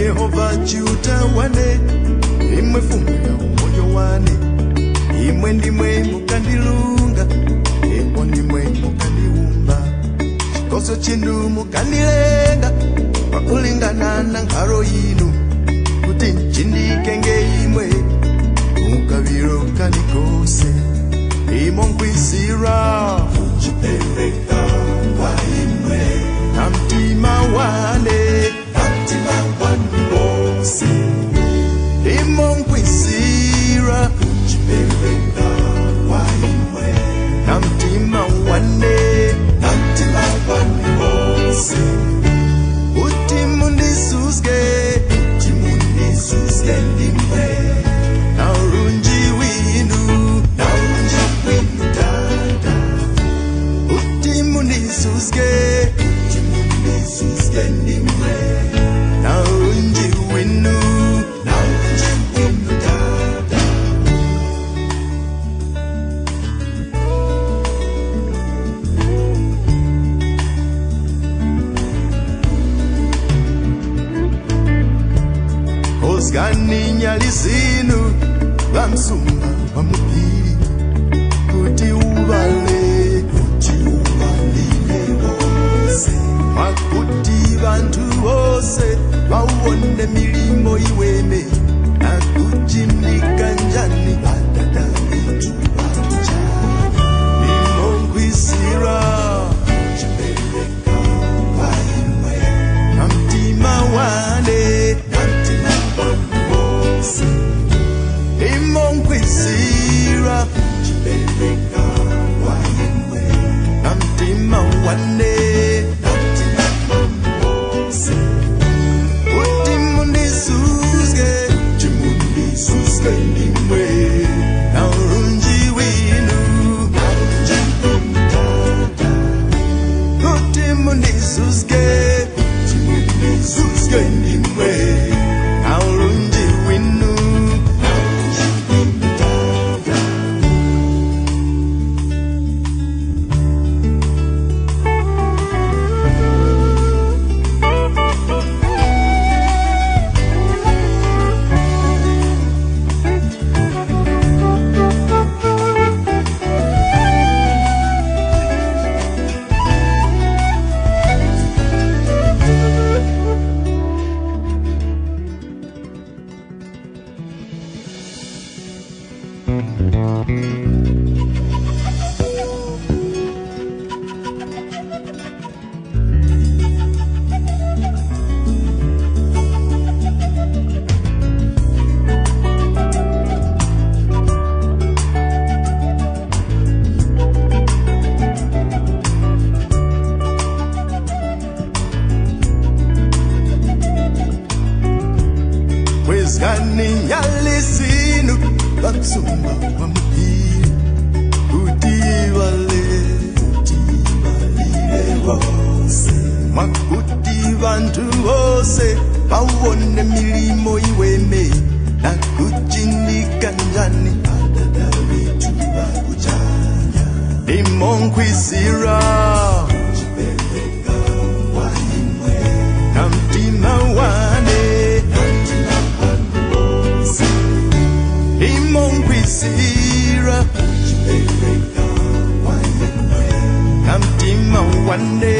Yehova chiutawane, imwe fumu ya umoyo wane, imwe ndimwe mukandilunga, epo ndimwe mukandiumba, chikoso chinu mukandilenga, pakulingana na nkhalo inu, kuti nchindikenge imwe, mukaviro kanikose, imo nkwisira, uchipereka kwa imwe, na mtima wane, imo nkwisira uchipereka kwa imwe na mtima wane wose uti mundisuske ndimwe na urunji winu dada uti mundisuske ndimwe na urunji winu Osgani nyalizinu Lamsumba wamupiri Kuti uvalile wose Makuti bantu wose Wawone milimo iweme Na kuchindika njani Badada vitu wajani Nimo nkwisira Chipereka kwa imwe Na mtima wane imo nkwisira chipereka kwa imwe na mtima wane uti mundisuske ndimwe na urunji winu uti mundisuske ndimwe na urunji winu Osgani nyalizinu Lamsumba wamupiri Kuti valile wose Makuti bantu wose Wawone milimo iweme Na kuchindika njani Badada vitu wakuchanya Nimo nkwisira Chipereka kwa imwe Na mtima wane imo nkwisira chipereka kwa imwe na mtima wane